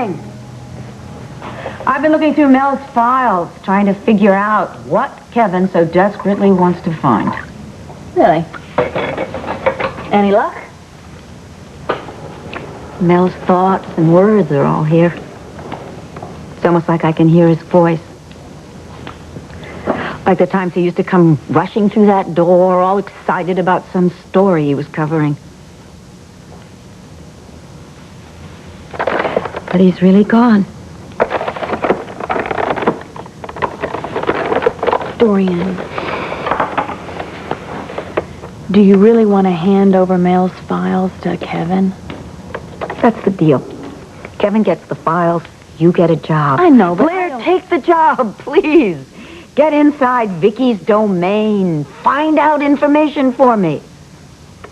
morning. I've been looking through Mel's files, trying to figure out what Kevin so desperately wants to find. Really? Any luck? Mel's thoughts and words are all here. It's almost like I can hear his voice. Like the times he used to come rushing through that door, all excited about some story he was covering. But he's really gone. Dorian, do you really want to hand over Mel's files to Kevin? That's the deal. Kevin gets the files, you get a job. I know, but Blair, take the job, please. Get inside Viki's domain. Find out information for me.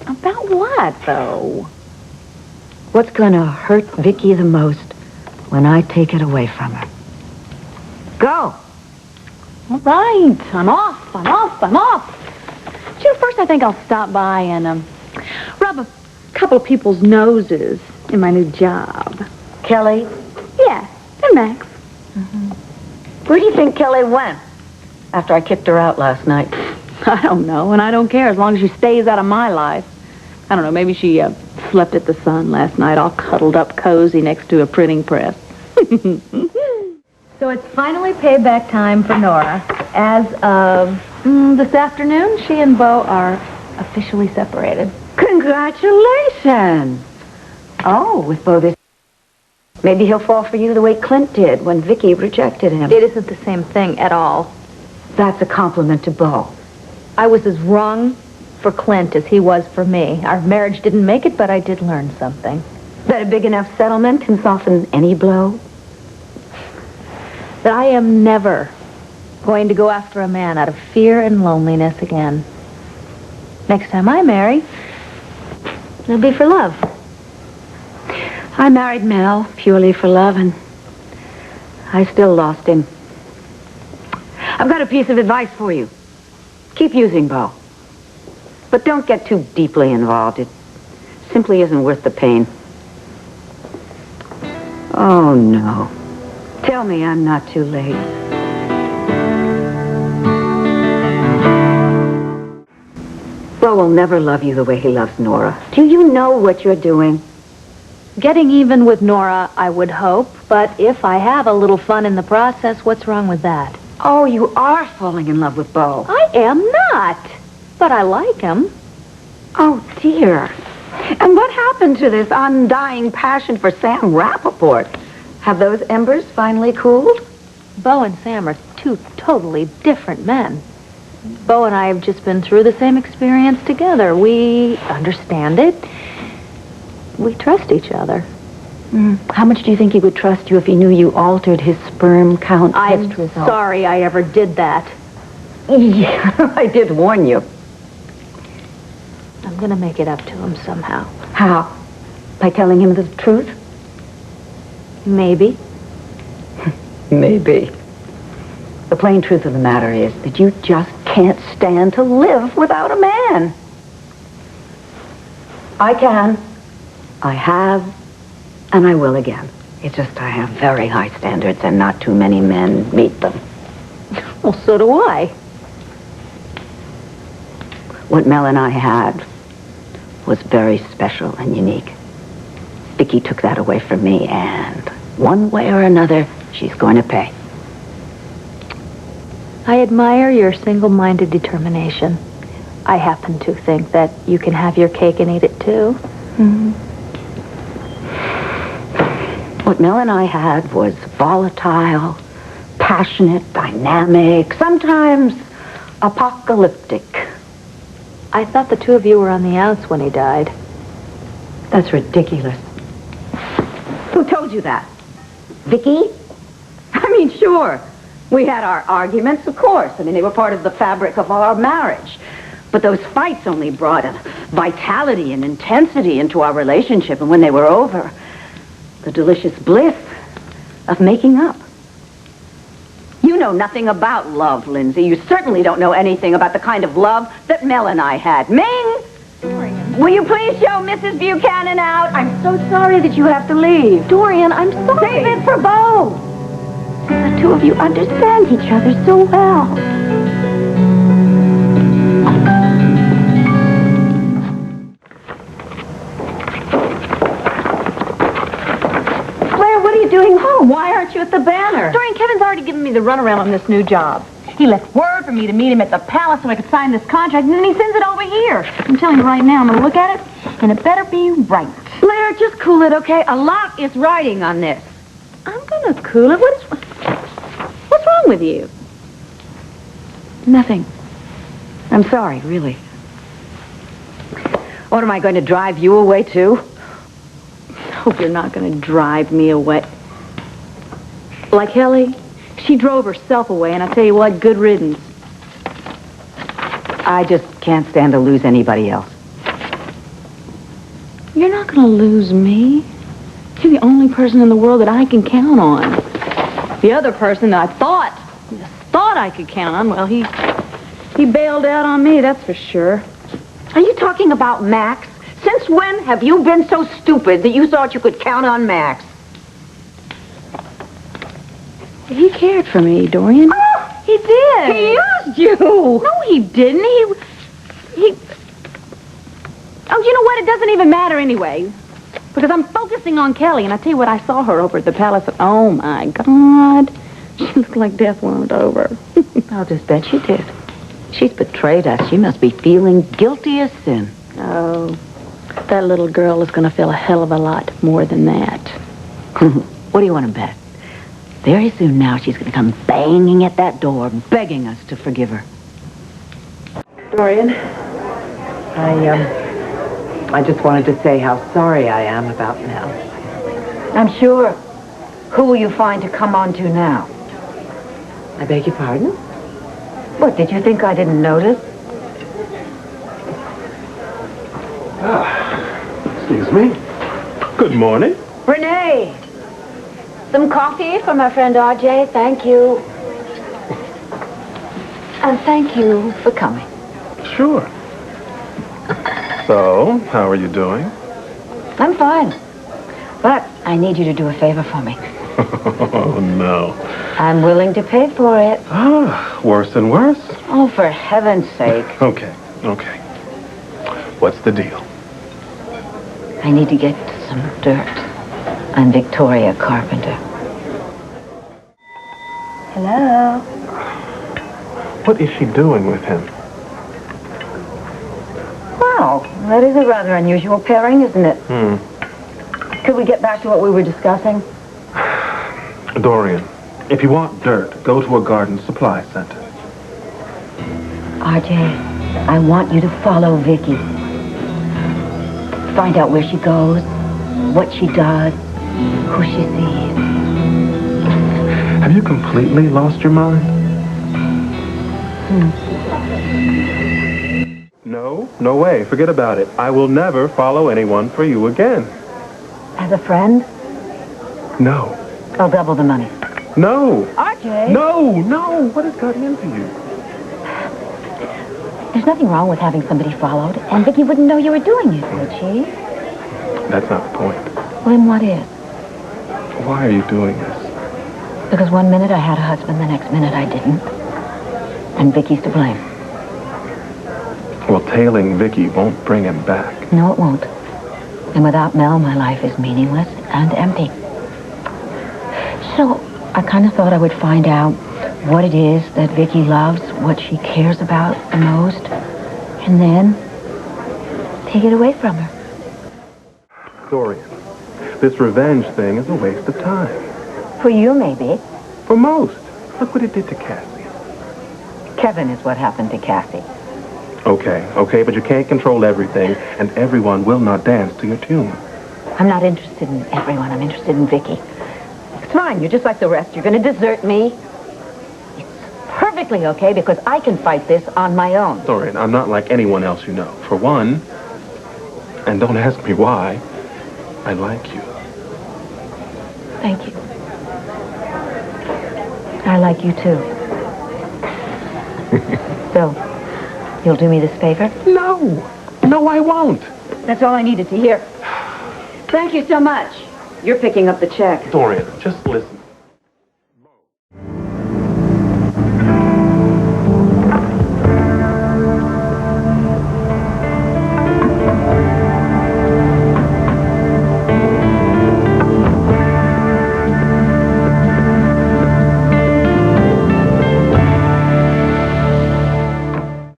About what, though? What's going to hurt Viki the most when I take it away from her? Go. All right, I'm off. Gee, first I think I'll stop by and rub a couple of people's noses in my new job. Kelly? Yeah, and Max. Where do you think Kelly went after I kicked her out last night? I don't know, and I don't care as long as she stays out of my life. I don't know, maybe she slept at the Sun last night, all cuddled up cozy next to a printing press. So it's finally payback time for Nora. As of this afternoon, she and Bo are officially separated. Congratulations! Oh, with Bo this... Maybe he'll fall for you the way Clint did when Viki rejected him. It isn't the same thing at all. That's a compliment to Bo. I was as wrong for Clint as he was for me. Our marriage didn't make it, but I did learn something. That a big enough settlement can soften any blow? That I am never going to go after a man out of fear and loneliness again. Next time I marry, it'll be for love. I married Mel purely for love, and I still lost him. I've got a piece of advice for you. Keep using Bo. But don't get too deeply involved. It simply isn't worth the pain. Oh, no. Tell me I'm not too late. Bo will never love you the way he loves Nora. Do you know what you're doing? Getting even with Nora, I would hope, but if I have a little fun in the process, what's wrong with that? Oh, you are falling in love with Bo. I am not, but I like him. Oh, dear. And what happened to this undying passion for Sam Rappaport? Have those embers finally cooled? Bo and Sam are two totally different men. Bo and I have just been through the same experience together. We understand it. We trust each other. How much do you think he would trust you if he knew you altered his sperm count I'm test result? sorry I ever did that. Yeah, I did warn you. I'm going to make it up to him somehow. How? By telling him the truth? Maybe. Maybe. The plain truth of the matter is that you just can't stand to live without a man. I can. I have. And I will again. It's just I have very high standards and not too many men meet them. Well, so do I. What Mel and I had was very special and unique. Viki took that away from me, and one way or another, she's going to pay. I admire your single-minded determination. I happen to think that you can have your cake and eat it too. What Mel and I had was volatile, passionate, dynamic, sometimes apocalyptic. I thought the two of you were on the outs when he died. That's ridiculous. Who told you that? Viki? I mean, sure. We had our arguments, of course. I mean, they were part of the fabric of our marriage. But those fights only brought a vitality and intensity into our relationship. And when they were over, the delicious bliss of making up. You know nothing about love, Lindsay. You certainly don't know anything about the kind of love that Mel and I had. Ming! Dorian. Will you please show Mrs. Buchanan out? I'm so sorry that you have to leave. Dorian, I'm sorry. Save it for Bo. The two of you understand each other so well. Blair, what are you doing home? Why aren't you at the banner? Dorian, Kevin's already given me the runaround on this new job. He left word for me to meet him at the palace so I could sign this contract, and then he sends it over here. I'm telling you right now, I'm going to look at it, and it better be right. Blair, just cool it, okay? A lot is riding on this. I'm going to cool it. What's wrong with you? Nothing. I'm sorry, really. What, am I going to drive you away, too? Hope you're not going to drive me away. Like Helly? She drove herself away, and I tell you what, good riddance. I just can't stand to lose anybody else. You're not going to lose me. You're the only person in the world that I can count on. The other person I thought I could count on, well, he bailed out on me, that's for sure. Are you talking about Max? Since when have you been so stupid that you thought you could count on Max? He cared for me, Dorian. Oh, he did. He used you. No, he didn't. He... Oh, you know what? It doesn't even matter anyway. Because I'm focusing on Kelly, and I tell you what, I saw her over at the palace. Oh, my God. She looked like death warmed over. I'll just bet she did. She's betrayed us. She must be feeling guilty as sin. Oh, that little girl is going to feel a hell of a lot more than that. What do you want to bet? Very soon now, she's going to come banging at that door, begging us to forgive her. Dorian, I just wanted to say how sorry I am about Mel. I'm sure. Who will you find to come on to now? I beg your pardon? What, did you think I didn't notice? Excuse me. Good morning. Renee! Some coffee for my friend RJ, thank you. And thank you for coming. Sure. So, how are you doing? I'm fine. But I need you to do a favor for me. Oh, no. I'm willing to pay for it. Ah, worse and worse? Oh, for heaven's sake. Okay. What's the deal? I need to get some dirt on Victoria Carpenter. Hello? What is she doing with him? Wow, that is a rather unusual pairing, isn't it? Could we get back to what we were discussing? Dorian, if you want dirt, go to a garden supply center. RJ, I want you to follow Viki. Find out where she goes, what she does, who she sees. Have you completely lost your mind? No way. Forget about it. I will never follow anyone for you again. As a friend? No. I'll double the money. No. RJ! No. What has gotten into you? There's nothing wrong with having somebody followed, and Viki wouldn't know you were doing it, would she? That's not the point. Well, then what is? Why are you doing this? Because one minute I had a husband, the next minute I didn't. And Viki's to blame. Well, tailing Viki won't bring him back. No, it won't. And without Mel, my life is meaningless and empty. So, I kind of thought I would find out what it is that Viki loves, what she cares about the most, and then take it away from her. Dorian, this revenge thing is a waste of time. For you, maybe. For most. Look what it did to Cassie. Kevin is what happened to Cassie. Okay, but you can't control everything, and everyone will not dance to your tune. I'm not interested in everyone. I'm interested in Viki. It's fine. You're just like the rest. You're going to desert me. It's perfectly okay because I can fight this on my own. Dorian, I'm not like anyone else you know. For one, and don't ask me why, I like you. Thank you. I like you, too. So, you'll do me this favor? No, I won't. That's all I needed to hear. Thank you so much. You're picking up the check. Dorian, just listen.